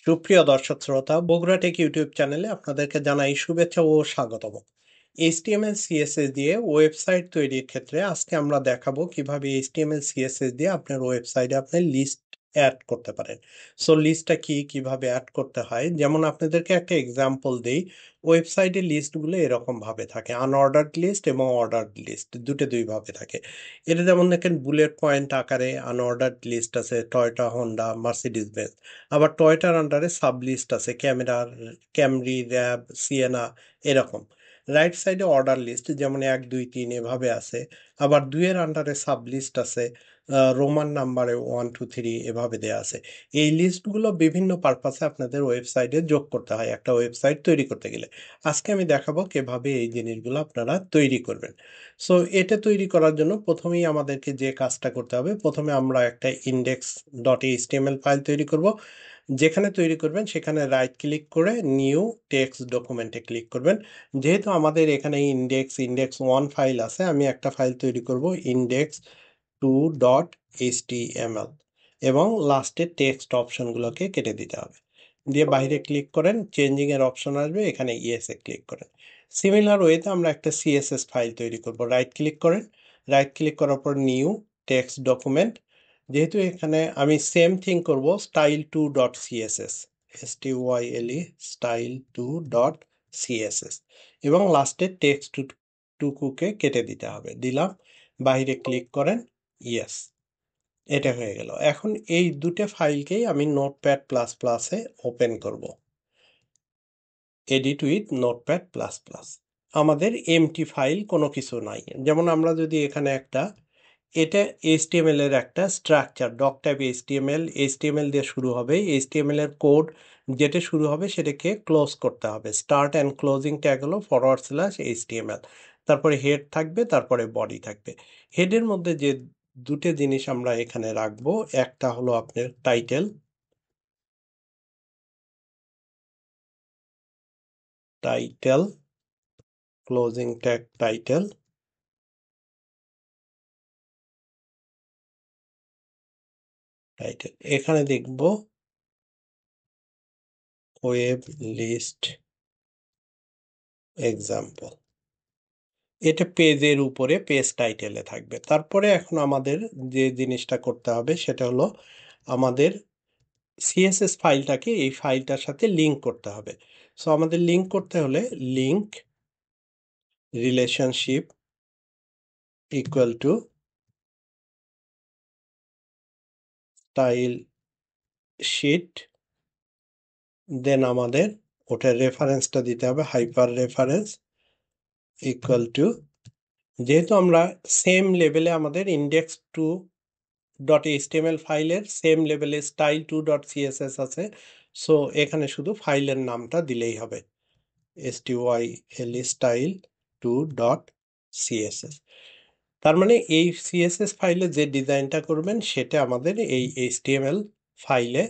সুপ্রিয় দর্শক শ্রোতা, বগুড়া টেক ইউটিউব চ্যানেলে আপনাদেরকে জানাই শুভেচ্ছা ও স্বাগতম। এইচটিএমএল সিএসএস দিয়ে ওয়েবসাইট তৈরির ক্ষেত্রে আজকে আমরা দেখাবো কিভাবে এইচটিএমএল সিএসএস দিয়ে আপনার ওয়েবসাইটে আপনি লিস্ট অ্যাড করতে পারেন। সো লিস্টটা কি, কিভাবে অ্যাড করতে হয়, যেমন আপনাদেরকে একটা এক্সাম্পল দেই। ওয়েবসাইটের লিস্টগুলো এরকম ভাবে থাকে, আনঅর্ডার্ড লিস্ট এবং অর্ডার্ড লিস্ট দুই ভাবে থাকে। এটা যেমন দেখেন, বুলেট পয়েন্ট আকারে আনঅর্ডার্ড লিস্ট আছে টয়োটা, হোন্ডা, মার্সিডিজ বেঞ্জ। আবার টয়োটার আন্ডারে সাব লিস্ট আছে ক্যামেরার, ক্যামরি, র্যাব, সিয়েনা, এরকম। রাইট সাইডে অর্ডার লিস্ট যেমন 1 2 3 এভাবে আছে। আবার দুইয়ের আন্ডারে সাব লিস্ট আছে, রোমান নাম্বারে 1 2 3 এভাবে দেয়া আছে। এই লিস্টগুলো বিভিন্ন পারপাসে আপনাদের ওয়েবসাইটে যোগ করতে হয় একটা ওয়েবসাইট তৈরি করতে গেলে। আজকে আমি দেখাবো কিভাবে এই জিনিসগুলো আপনারা তৈরি করবেন। সো এটা তৈরি করার জন্য প্রথমেই আমাদেরকে যে কাজটা করতে হবে, প্রথমে আমরা একটা ইন্ডেক্স ডট এইচটিএমএল ফাইল তৈরি করব। যেখানে তৈরি করবেন সেখানে রাইট ক্লিক করে নিউ টেক্সট ডকুমেন্টে ক্লিক করবেন। যেহেতু আমাদের এখানে ইন্ডেক্স 1 ফাইল আছে, আমি একটা ফাইল তৈরি করব index2.html, এবং লাস্টে টেক্সট অপশনগুলোকে কেটে দিতে হবে। দিয়ে বাইরে ক্লিক করেন, চেঞ্জিং এর অপশন আসবে, এখানে ইয়েস এ ক্লিক করেন। সিমিলার ওয়েতে আমরা একটা সিএসএস ফাইল তৈরি করব। রাইট ক্লিক করেন, রাইট ক্লিক করার পর নিউ টেক্সট ডকুমেন্ট। যেহেতু এখানে আমি সেম থিং করব, style2.css, style style2.css, এবং লাস্টে টেক্সট টুকুকে কেটে দিতে হবে। দিলাম, বাইরে ক্লিক করেন, ইয়েস। এটা হয়ে গেল। এখন এই দুটো ফাইলকেই আমি নোটপ্যাড প্লাস প্লাসে ওপেন করব। Edit with notepad plus plus. আমাদের এমটি ফাইল কোনো কিছু নাই। যেমন আমরা যদি এখানে একটা, এটা এইচটিএমএল এর একটা structure, doc type HTML, HTML দিয়ে শুরু হবে। এইচটিএমএল এর কোড যেটা শুরু হবে সেটাকে ক্লোজ করতে হবে। স্টার্ট অ্যান্ড ক্লোজিং ট্যাগ হলো /এইচটিএমএল। তারপরে হেড থাকবে, তারপরে বডি থাকবে। হেডের মধ্যে যে দুটো জিনিস আমরা এখানে রাখবো, একটা হলো আপনার title, title, closing tag title, title. এখানে দেখব ওয়েব লিস্ট এক্সাম্পল। এটা পেজের উপরে পেজ টাইটেলে থাকবে। তারপরে এখন আমাদের যে জিনিসটা করতে হবে সেটা হলো আমাদের সিএসএস ফাইলটাকে এই ফাইলটার সাথে লিংক করতে হবে। সো আমাদের লিংক করতে হলে link relationship equal to style sheet, then আমাদের ওটার রেফারেন্সটা দিতে হবে, হাইপার রেফারেন্স ইকুয়াল টু, যেহেতু আমরা সেম লেভেলে আমাদের index2.html ফাইলের সেম লেভেলে style2.css আছে। সো এখানে শুধু ফাইলের নামটা দিলেই হবে, style2.css। তার মানে এই সিএসএস ফাইলে যে ডিজাইনটা করবেন সেটা আমাদের এই এইচটিএমএল ফাইলে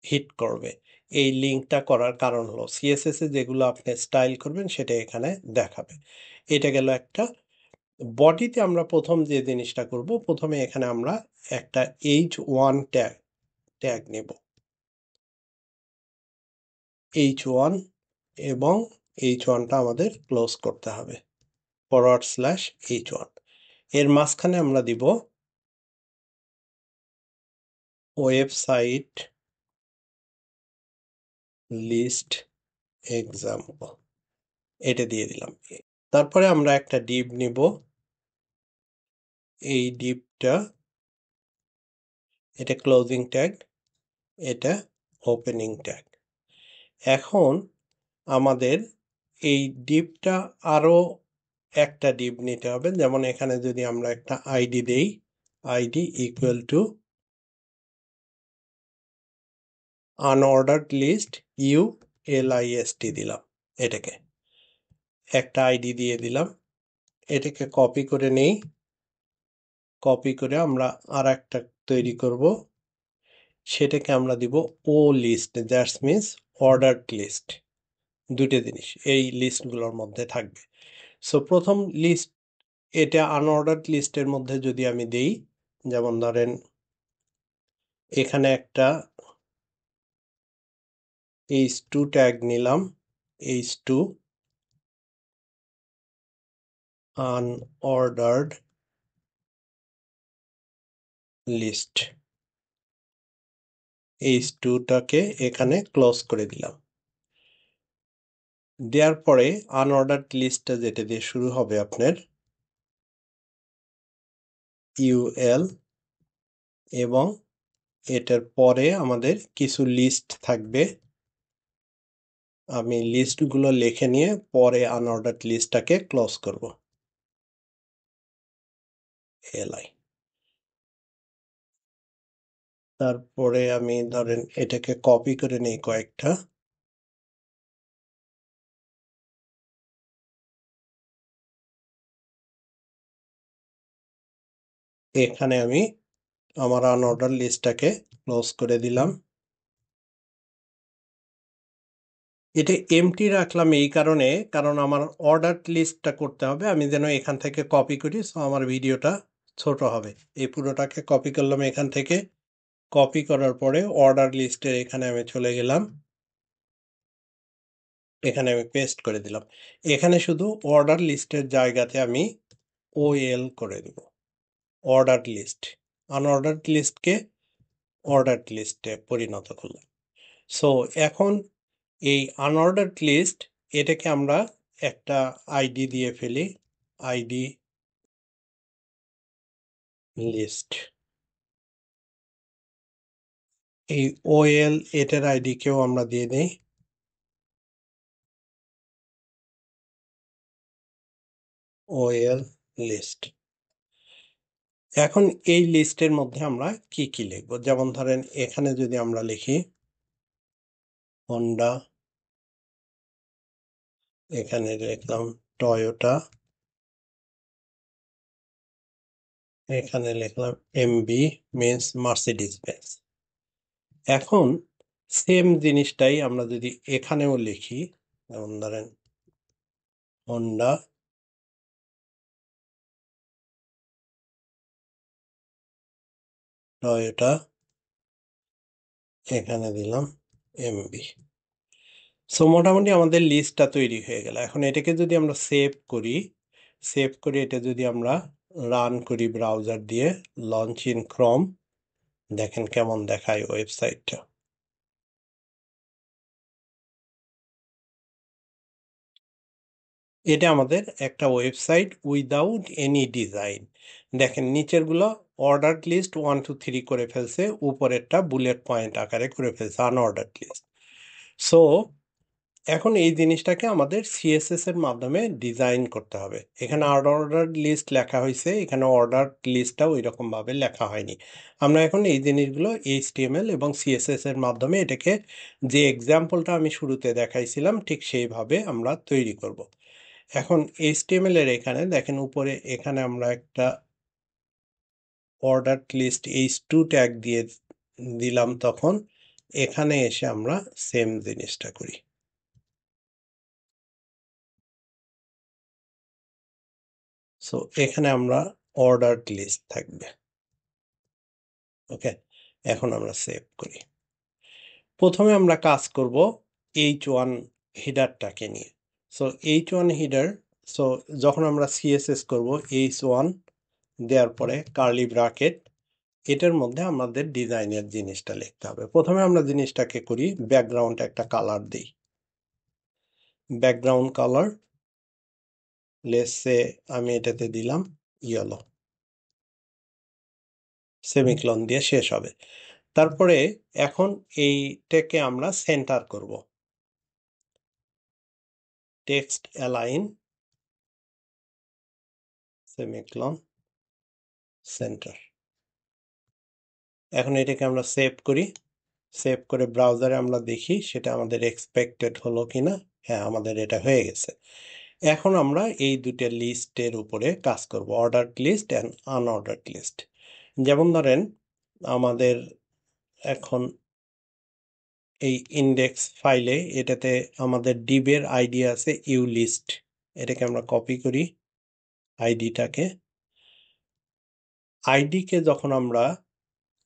হিট করবে। এই লিঙ্কটা করার কারণ হলো সিএসএস এ যেগুলো আপনি স্টাইল করবেন সেটা এখানে দেখাবে। এটা গেল একটা। বডিতে আমরা প্রথম যে জিনিসটা করব, প্রথমে এখানে আমরা একটা h1 ট্যাগ ট্যাগ নেব, h1, এবং h1টা আমাদের ক্লোজ করতে হবে, /h1। এর মাঝখানে আমরা দিব ওয়েবসাইট লিস্ট এক্সাম্পল, এটা দিয়ে দিলাম। তারপরে আমরা একটা ডিভ নিব, এই ডিভটা, এটা ক্লোজিং ট্যাগ, এটা ওপেনিং ট্যাগ। এখন আমাদের এই ডিভটা আরো একটা ডিভ নিতে হবে। যেমন এখানে যদি আমরা একটা আইডি দেই, ID equal to unordered list, ULIST দিলাম। এটাকে একটা আইডি দিয়ে দিলাম। এটাকে কপি করে নেই, কপি করে আমরা আর একটা তৈরি করব, সেটাকে আমরা দিব O list, that's means ordered list. দুটো জিনিস এই লিস্টগুলোর মধ্যে থাকবে। সো প্রথম লিস্ট, এটা আনঅর্ডার্ড লিস্টের মধ্যে যদি আমি দেই, যেমন ধরেন এখানে একটা h2 ট্যাগ নিলাম, h2 unordered লিস্ট, h2 টাকে এখানে ক্লোজ করে দিলাম। দেওয়ার পরে আনঅর্ডার্ড লিস্টটা যেটা দিয়ে শুরু হবে আপনার UL, এবং এটার পরে আমাদের কিছু লিস্ট থাকবে। আমি লিস্টগুলো লিখে নিয়ে পরে আনঅর্ডার্ড লিস্টটাকে ক্লোজ করব। LI, তারপরে আমি ধরেন এটাকে কপি করে নেই কয়েকটা, এখানে আমি আমার আনঅর্ডার লিস্টটাকে ক্লোজ করে দিলাম। এটা এমটি রাখলাম এই কারণে, কারণ আমার অর্ডার লিস্টটা করতে হবে, আমি যেন এখান থেকে কপি করি, সো আমার ভিডিওটা ছোট হবে। এই পুরোটাকে কপি করলাম এখান থেকে, কপি করার পরে অর্ডার লিস্টের এখানে আমি চলে গেলাম, এখানে আমি পেস্ট করে দিলাম। এখানে শুধু অর্ডার লিস্টের জায়গাতে আমি OL করে দেব, অর্ডার লিস্ট, আনঅর্ডার লিস্টকে অর্ডার লিস্টে পরিণত করলাম। সো এখন এই আনঅর্ডার্ড লিস্ট, এটাকে আমরা একটা আইডি দিয়ে ফেলি, আইডি লিস্ট। এই OL এটার আইডি কেও আমরা দিয়ে দেই, OL লিস্ট। এখন এই লিস্টের মধ্যে আমরা কি কি লিখব, যেমন ধরেন এখানে যদি আমরা লিখি হোন্ডা, এখানে লিখলাম টয়োটা, এখানে লিখলাম MB মিন্স মার্সিডিজ বেঞ্জ। এখন সেম জিনিসটাই আমরা যদি এখানেও লিখি, যেমন ধরেন হোন্ডা, টয়োটা, এখানে দিলাম MB। সো মোটামুটি আমাদের লিস্টটা তৈরি হয়ে গেল। এখন এটাকে যদি আমরা সেভ করি, সেভ করে এটা যদি আমরা রান করি ব্রাউজার দিয়ে, লঞ্চ ইন ক্রোম, দেখেন কেমন দেখায় ওয়েবসাইটটা। এটা আমাদের একটা ওয়েবসাইট উইদাউট এনি ডিজাইন। দেখেন নিচেরগুলো অর্ডার লিস্ট 1 2 3 করে ফেলছে, উপরেরটা বুলেট পয়েন্ট আকারে করে ফেলছে আনঅর্ডার লিস্ট। সো এখন এই জিনিসটাকে আমাদের সিএসএস এর মাধ্যমে ডিজাইন করতে হবে। এখানে অর্ডার লিস্ট লেখা হয়েছে, এখানে অর্ডার লিস্টটা ওই রকম ভাবে লেখা হয়নি। আমরা এখন এই জিনিসগুলো এইচটিএমএল এবং সিএসএস এর মাধ্যমে এটাকে, যে এক্সাম্পলটা আমি শুরুতে দেখাইছিলাম ঠিক সেইভাবে আমরা তৈরি করব। এখন এইচটিএমএল এর এখানে দেখেন উপরে, এখানে আমরা একটা অর্ডার লিস্ট H2 ট্যাগ দিয়ে দিলাম, তখন এখানে এসে আমরা সেম জিনিসটা করি। সো এখানে আমরা অর্ডার লিস্ট থাকবে। ওকে, এখন আমরা সেভ করি। প্রথমে আমরা কাজ করব H1 হিডারটাকে নিয়ে। সো H1 হিডার, সো যখন আমরা সিএসএস করব H1 দেওয়ার পরে কার্লি ব্র্যাকেট, এটার মধ্যে আমাদের ডিজাইনের জিনিসটা লিখতে হবে। প্রথমে আমরা জিনিসটাকে করি, ব্যাকগ্রাউন্ড একটা কালার দিই, ব্যাকগ্রাউন্ড কালার লেসে আমি এটাতে দিলাম ইয়েলো, সেমিক্লন দিয়ে শেষ হবে। তারপরে এখন এইটাকে আমরা সেন্টার করব, টেক্সট অ্যালাইন সেমিক্লন সেন্টার। এখন এটাকে আমরা সেভ করি, সেভ করে ব্রাউজারে আমরা দেখি সেটা আমাদের এক্সপেক্টেড হলো কিনা। হ্যাঁ, আমাদের এটা হয়ে গেছে। এখন আমরা এই দুটো লিস্টের উপরে কাজ করব, order list and unordered list. যেমন ধরেন আমাদের এখন এই ইন্ডেক্স ফাইলে, এটাতে আমাদের ডিবের আইডি আছে ইউ লিস্ট, এটাকে আমরা কপি করি আইডিটাকে। আইডিকে যখন আমরা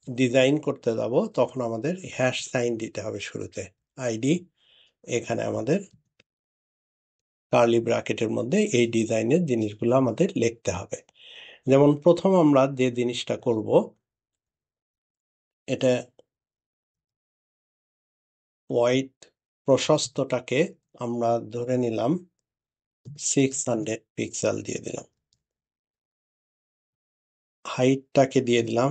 ডিজাইন করতে যাব তখন আমাদের হ্যাশ সাইন দিতে হবে শুরুতে, আইডি এখানে আমাদের কার্লি ব্র্যাকেটের মধ্যে এই ডিজাইনের জিনিসগুলো আমাদের লিখতে হবে। যেমন প্রথম আমরা যে জিনিসটা করব, এটা ওয়াইড প্রশস্তটাকে আমরা ধরে নিলাম 600 পিক্সেল দিয়ে দিলাম, হাইটটাকে দিয়ে দিলাম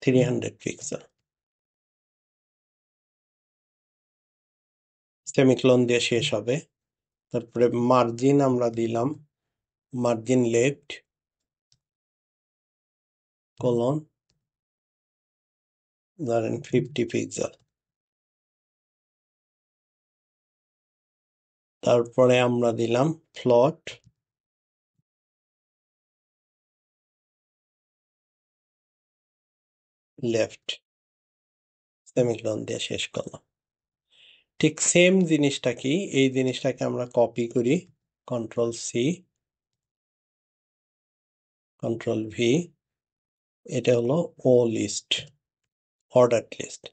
300 পিক্সেল, সেমিকোলন দিয়ে শেষ হবে। তারপরে মার্জিন আমরা দিলাম মার্জিন লেফট কোলন ধরেন 50 পিক্সেল। তারপরে আমরা দিলাম ফ্লট লেফট, সেমিকোলন দিয়ে শেষ করলাম। ঠিক সেম জিনিসটা কি, এই জিনিসটাকে আমরা কপি করি, কন্ট্রোল সি কন্ট্রোল ভি, এটা হলো ও লিস্ট, অর্ডার লিস্ট।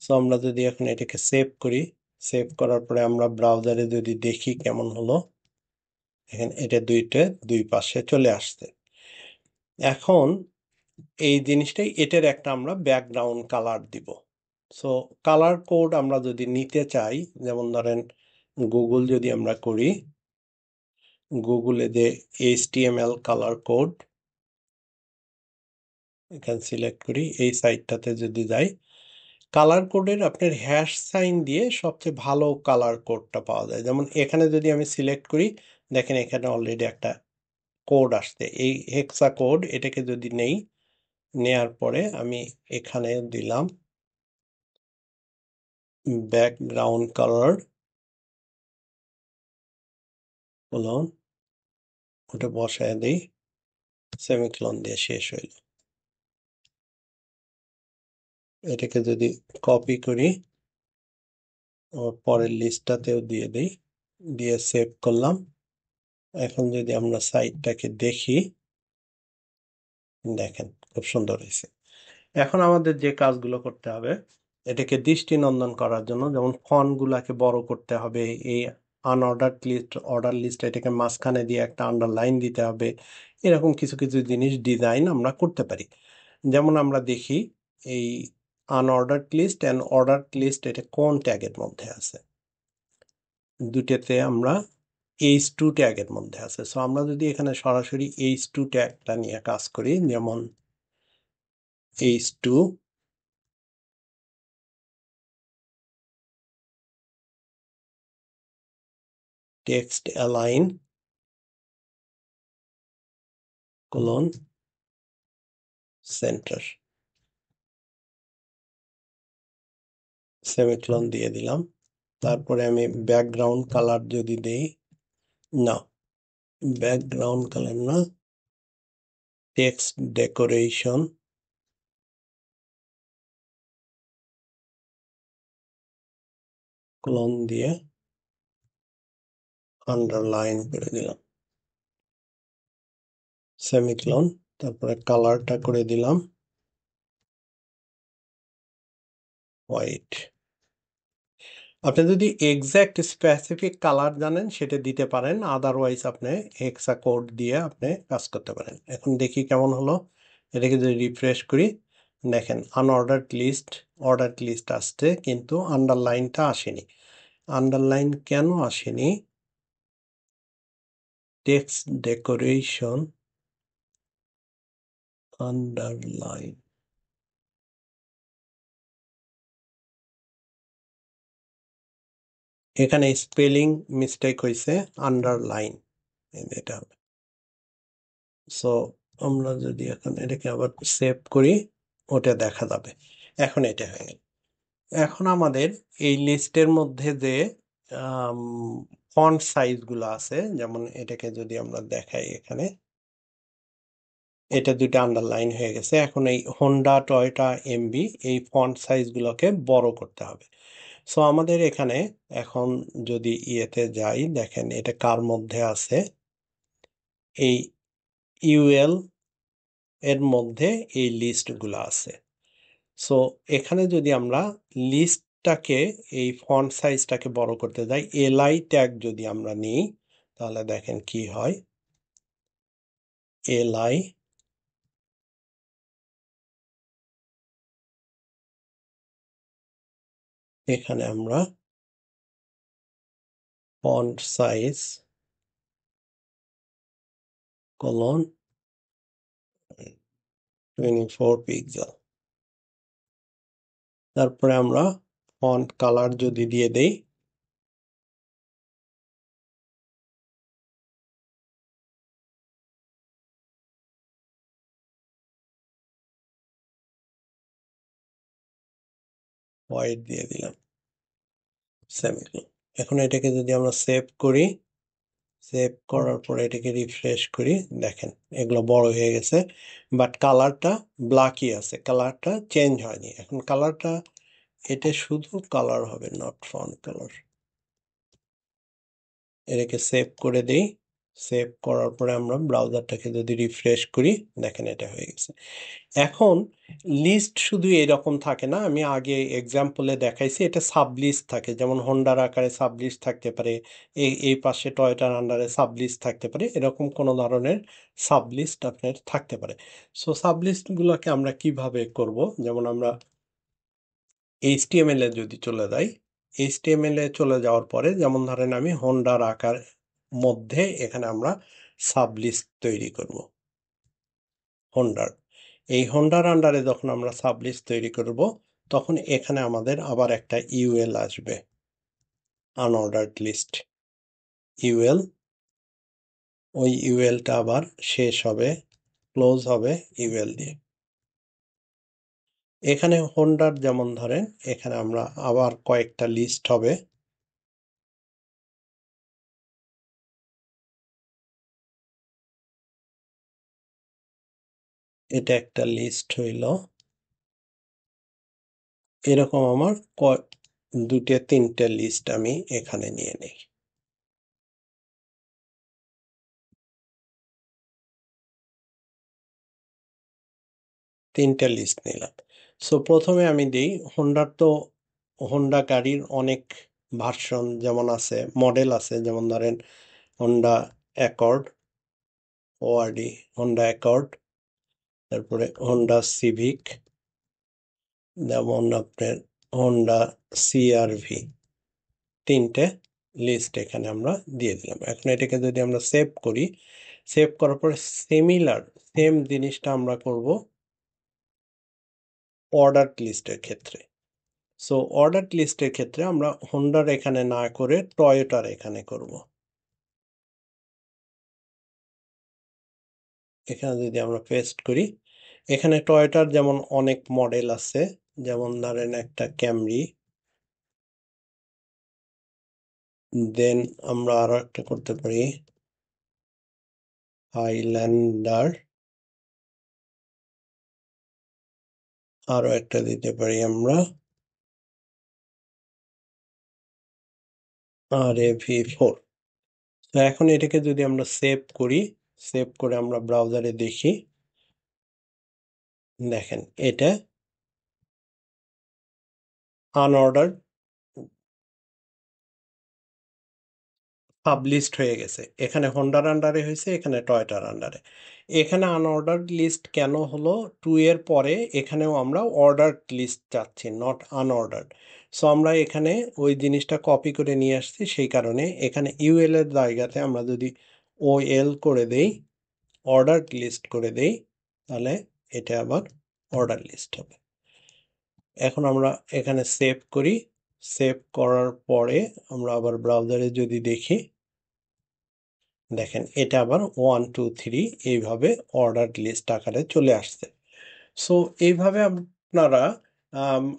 সো আমরা যদি এখন এটাকে সেভ করি, সেভ করার পরে আমরা ব্রাউজারে যদি দেখি কেমন হলো, এখানে এটা দুই পাশে চলে আসছে। এখন এই জিনিসটাই, এটার একটা আমরা ব্যাকগ্রাউন্ড কালার দিব। সো কালার কোড আমরা যদি নিতে চাই, যেমন ধরেন গুগল যদি আমরা করি, গুগলে যে HTML কালার কোড, এখানে সিলেক্ট করি, এই সাইটটাতে যদি যাই, কালার কোডের আপনার হ্যাশ সাইন দিয়ে সবচেয়ে ভালো কালার কোডটা পাওয়া যায়। যেমন এখানে যদি আমি সিলেক্ট করি, দেখেন এখানে অলরেডি একটা কোড আসছে, এই হেক্সা কোড। এটাকে যদি নেই, নেয়ার পরে আমি এখানে দিলাম ব্যাকগ্রাউন্ড কালার কোলন, ওটা বসায় দিই, সেমিকোলন দিয়ে শেষ হইল। এটাকে যদি কপি করি, পরের লিস্টটাতেও দিয়ে দিই, দিয়ে সেভ করলাম। এখন যদি আমরা সাইটটাকে দেখি, দেখেন খুব সুন্দর হয়েছে। এখন আমাদের যে কাজগুলো করতে হবে, এটাকে দৃষ্টিনন্দন করার জন্য, যেমন ফন্ট গুলাকে বড় করতে হবে, এই আনঅর্ডার লিস্ট অর্ডার লিস্ট এটাকে মাঝখানে দিয়ে একটা আন্ডারলাইন দিতে হবে, এরকম কিছু কিছু জিনিস ডিজাইন আমরা করতে পারি। যেমন আমরা দেখি এই unorder list and order list, এটা কোন ট্যাগের মধ্যে আছে, দুটেতে আমরা H2 ট্যাগের মধ্যে আছে। সো আমরা যদি এখানে সরাসরি H2 ট্যাগটা নিয়ে কাজ করি, যেমন H2 text align colon centre, semicolon দিয়ে দিলাম। তারপরে আমি ব্যাকগ্রাউন্ড কালার যদি দেই, না ব্যাকগ্রাউন্ড কালার না, টেক্সট ডেকোরেশন কোলন দিয়ে আন্ডারলাইন করে দিলাম, সেমিকোলন। তারপরে কালারটা করে দিলাম হোয়াইট। আপনি যদি এক্সাক্ট স্পেসিফিক কালার জানেন সেটা দিতে পারেন, আদারওয়াইজ আপনি হেক্সা কোড দিয়ে আপনি কাজ করতে পারেন। এখন দেখি কেমন হলো, এটাকে যদি রিফ্রেশ করি, দেখেন আনঅর্ডার্ড লিস্ট, অর্ডার লিস্ট আসছে, কিন্তু আন্ডারলাইনটা আসেনি। আন্ডারলাইন কেন আসেনি? টেক্সট ডেকোরেশন আন্ডারলাইন, এখানে স্পেলিং মিস্টেক হয়েছে, আন্ডারলাইন এটা হবে। সো আমরা যদি এখন এটাকে আবার সেভ করি, ওটা দেখা যাবে। এখন এটা হয়ে গেল। এখন আমাদের এই লিস্টের মধ্যে যে ফন্ট সাইজগুলো আছে, যেমন এটাকে যদি আমরা দেখাই, এখানে এটা দুটো আন্ডারলাইন হয়ে গেছে। এখন এই হোন্ডা টয়োটা এমবি এই ফন্ট সাইজগুলোকে বড় করতে হবে। সো আমাদের এখানে এখন যদি ইয়েতে যাই, দেখেন এটা কার মধ্যে আছে, এই ইউএল এর মধ্যে এই লিস্টগুলো আছে। সো এখানে যদি আমরা লিস্টটাকে এই ফন্ট সাইজটাকে বড় করতে যাই, এলআই ট্যাগ যদি আমরা নিই তাহলে দেখেন কি হয়। এলআই, এখানে আমরা ফন্ট সাইজ colon 24 পিক্সেল, তারপরে আমরা ফন্ট কালার যদি দিয়ে দেই, হোয়াইট দিয়ে দিলাম, সেমিকোলন। এখন এটাকে যদি আমরা সেভ করি, সেভ করার পরে এটাকে রিফ্রেশ করি, দেখেন এগুলো বড় হয়ে গেছে, বাট কালারটা ব্ল্যাকই আছে, কালারটা চেঞ্জ হয়নি। এখন কালারটা, এটা শুধু কালার হবে, নট ফন্ট কালার। এটাকে সেভ করে দেই, সেভ করার পরে আমরা ব্রাউজারটাকে যদি রিফ্রেশ করি, দেখেন এটা হয়ে গেছে। এখন লিস্ট শুধু এরকম থাকে না, আমি আগে এক্সাম্পলে দেখাইছি, এটা সাবলিস্ট থাকে, যেমন হোন্ডার আকারে সাবলিস্ট থাকতে পারে, এই পাশে টয়োটার আন্ডারে সাবলিস্ট থাকতে পারে, এরকম কোনো ধরনের সাবলিস্ট আপনার থাকতে পারে। সো সাবলিস্টগুলোকে আমরা কিভাবে করব, যেমন আমরা এইচটিএমএল এ যদি চলে যাই, এইচটিএমএল এ চলে যাওয়ার পরে যেমন ধরেন আমি হোন্ডার আকার মধ্যে এখানে আমরা সাবলিস্ট তৈরি করব হোন্ডার। এই হোন্ডার আন্ডারে যখন আমরা সাবলিস্ট তৈরি করব, তখন এখানে আমাদের আবার একটা ইউএল আসবে, আনঅর্ডার্ড লিস্ট ইউএল। ওই ইউএলটা আবার শেষ হবে, ক্লোজ হবে ইউএল দিয়ে। এখানে হোন্ডার যেমন ধরেন এখানে আমরা আবার কয়েকটা লিস্ট হবে, এটা একটা লিস্ট হইল, এরকম আমার দুটো তিনটে লিস্ট আমি এখানে নিয়ে নেই। তিনটে লিস্ট নিলাম। সো প্রথমে আমি দিই হোন্ডার, তো হোন্ডা গাড়ির অনেক ভার্সন যেমন আছে, মডেল আছে, যেমন ধরেন হোন্ডা অ্যাকর্ড, ওআরডি, হোন্ডা অ্যাকর্ড, তারপরে হোন্ডা সিভিক, যেমন আপনার হোন্ডা সিআরভি, তিনটে লিস্ট এখানে আমরা দিয়ে দিলাম। এখন এটাকে যদি আমরা সেভ করি, সেভ করার পরে সিমিলার সেম জিনিসটা আমরা করব অর্ডার লিস্টের ক্ষেত্রে। সো অর্ডার লিস্টের ক্ষেত্রে আমরা হোন্ডার এখানে না করে টয়োটার এখানে করব। এখানে যদি আমরা পেস্ট করি, এখানে টয়োটার যেমন অনেক মডেল আছে, যেমন ধরেন একটা ক্যামরি, দেন আমরা আরো একটা করতে পারি হাইল্যান্ডার, আরো একটা দিতে পারি আমরা RAV4। তো এখন এটাকে যদি আমরা সেভ করি, সেভ করে আমরা ব্রাউজারে দেখি, দেখেন এটা আনঅর্ডার পাবলিশড হয়ে গেছে। এখানে হোন্ডার আন্ডারে হয়েছে, এখানে টয়োটার আন্ডারে। এখানে আনঅর্ডার্ড লিস্ট কেন হলো, 2 এর পরে এখানেও আমরা অর্ডার্ড লিস্ট চাচ্ছি, নট আনঅর্ডার্ড। সো আমরা এখানে ওই জিনিসটা কপি করে নিয়ে আসছি, সেই কারণে এখানে ইউএল এর জায়গাতে আমরা যদি ওএল করে দেই, অর্ডার্ড লিস্ট করে দেই, তাহলে এটা আবার অর্ডার লিস্ট হবে। এখন আমরা এখানে সেভ করি, সেভ করার পরে আমরা আবার ব্রাউজারে যদি দেখি, দেখেন এটা আবার 1 2 3 এইভাবে অর্ডার লিস্ট আকারে চলে আসছে। সো এইভাবে আপনারা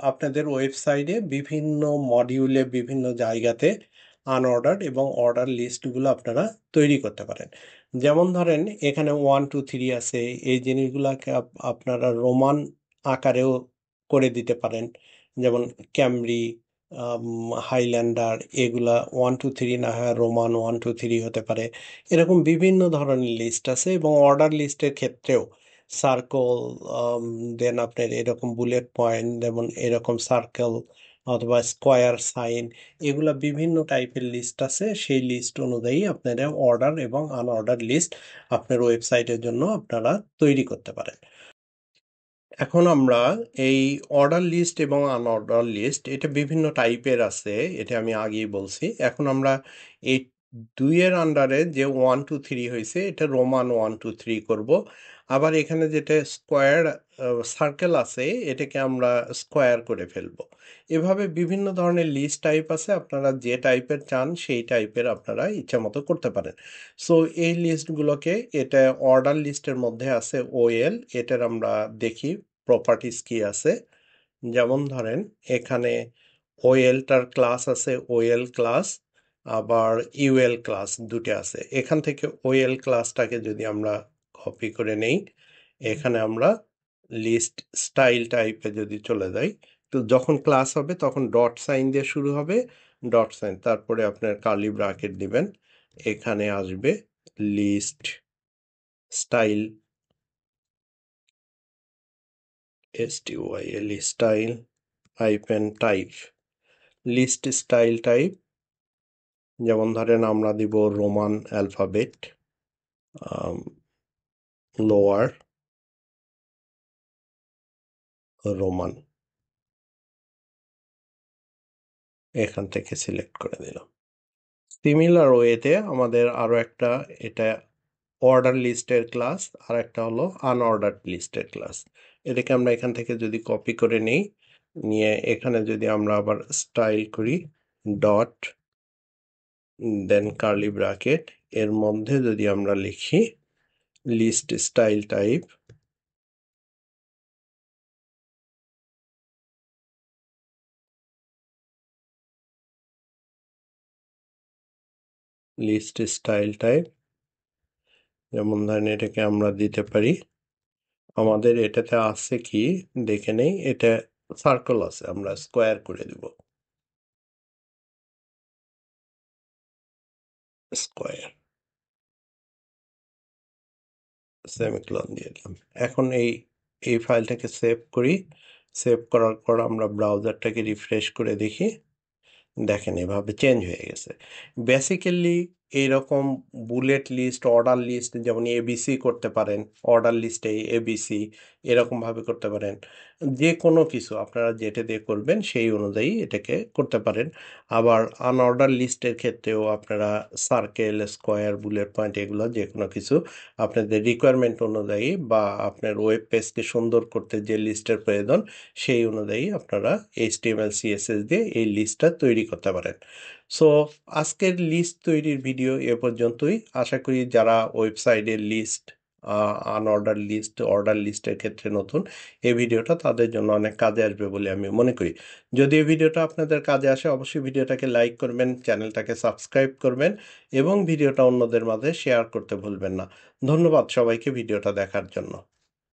আপনাদের ওয়েবসাইটে বিভিন্ন মডিউলে বিভিন্ন জায়গাতে আনঅর্ডার্ড এবং অর্ডার লিস্টগুলো আপনারা তৈরি করতে পারেন। যেমন ধরেন এখানে 1 2 3 আছে, এই জিনিসগুলোকে আপনারা রোমান আকারেও করে দিতে পারেন, যেমন ক্যামরি, হাইল্যান্ডার, এগুলা 1 2 3 না হয় রোমান 1 2 3 হতে পারে। এরকম বিভিন্ন ধরনের লিস্ট আছে, এবং অর্ডার লিস্টের ক্ষেত্রেও সার্কেল, দেন আপনার এরকম বুলেট পয়েন্ট, যেমন এরকম সার্কেল অথবা স্কোয়ার সাইন, এগুলা বিভিন্ন টাইপের লিস্ট আছে। সেই লিস্ট অনুযায়ী আপনারা অর্ডার এবং আনঅর্ডার লিস্ট আপনার ওয়েবসাইটের জন্য আপনারা তৈরি করতে পারেন। এখন আমরা এই অর্ডার লিস্ট এবং আনঅর্ডার লিস্ট এটা বিভিন্ন টাইপের আছে, এটা আমি আগেই বলছি। এখন আমরা এই ২ এর আন্ডারে যে ১, ২, ৩ হইছে এটা রোমান ১, ২, ৩ করব। আবার এখানে যেটা স্কোয়ার সার্কেল আছে এটাকে আমরা স্কোয়ার করে ফেলবো। এভাবে বিভিন্ন ধরনের লিস্ট টাইপ আছে। আপনারা যে টাইপের চান সেই টাইপের আপনারা ইচ্ছামতো করতে পারেন। সো এই লিস্টগুলোকে এটা অর্ডার লিস্টের মধ্যে আছে ওএল, এটার আমরা দেখি প্রপার্টিস কি আছে। যেমন ধরেন এখানে ওএলটার ক্লাস আছে ওএল ক্লাস, আবার ইউএল ক্লাস দুটো আছে। এখান থেকে ওএল ক্লাসটাকে যদি আমরা কপি করে নেই, এখানে আমরা লিস্ট স্টাইল টাইপে যদি চলে যাই, তো যখন ক্লাস হবে তখন ডট সাইন দিয়ে শুরু হবে, ডট সাইন তারপরে আপনার কার্লি ব্র্যাকেট দিবেন, এখানে আসবে list style, STYL style hyphen type, list style type. যেমন ধরেন আমরা দিব রোমান অ্যালফাবেট, লোয়ার রোমান, এখান থেকে সিলেক্ট করে দিলাম। সিমিলার ওয়েতে আমাদের আরো একটা, এটা অর্ডার লিস্টের ক্লাস, আর একটা হলো আনঅর্ডার লিস্টের ক্লাস। এটাকে আমরা এখান থেকে যদি কপি করে নিই, নিয়ে এখানে যদি আমরা আবার স্টাইল করি ডট দেন কার্লি ব্র্যাকেট, এর মধ্যে যদি আমরা লিখি list style type, list style type, যেমন ধরেন এটাকে আমরা দিতে পারি, আমাদের এটাতে আছে কি দেখে নেই, এটা সার্কেল আছে, আমরা স্কোয়ার করে দিব, স্কোয়ার সেমিকোলন দিয়ে দিলাম। এখন এই ফাইলটাকে সেভ করি। সেভ করার পর আমরা ব্রাউজারটাকে রিফ্রেশ করে দেখি, দেখেন এভাবে চেঞ্জ হয়ে গেছে। বেসিক্যালি এইরকম বুলেট লিস্ট, অর্ডার লিস্ট, যেমন এবিসি করতে পারেন, অর্ডার লিস্টে এবিসি এরকমভাবে করতে পারেন। যে কোনো কিছু আপনারা যেটা দিয়ে করবেন সেই অনুযায়ী এটাকে করতে পারেন। আবার আনঅর্ডার লিস্টের ক্ষেত্রেও আপনারা সার্কেল, স্কোয়ার, বুলেট পয়েন্ট এগুলো যে কোনো কিছু আপনাদের রিকোয়ারমেন্ট অনুযায়ী বা আপনার ওয়েব পেজকে সুন্দর করতে যে লিস্টের প্রয়োজন সেই অনুযায়ী আপনারা HTML CSS দিয়ে এই লিস্টটা তৈরি করতে পারেন। সো আজকের লিস্ট তৈরির ভিডিও এ পর্যন্তই। আশা করি যারা ওয়েবসাইটের লিস্ট, আনঅর্ডার লিস্ট, অর্ডার লিস্টের ক্ষেত্রে নতুন, এই ভিডিওটা তাদের জন্য অনেক কাজে আসবে বলে আমি মনে করি। যদি এই ভিডিওটা আপনাদের কাজে আসে অবশ্যই ভিডিওটাকে লাইক করবেন, চ্যানেলটাকে সাবস্ক্রাইব করবেন এবং ভিডিওটা অন্যদের মাঝে শেয়ার করতে ভুলবেন না। ধন্যবাদ সবাইকে ভিডিওটা দেখার জন্য।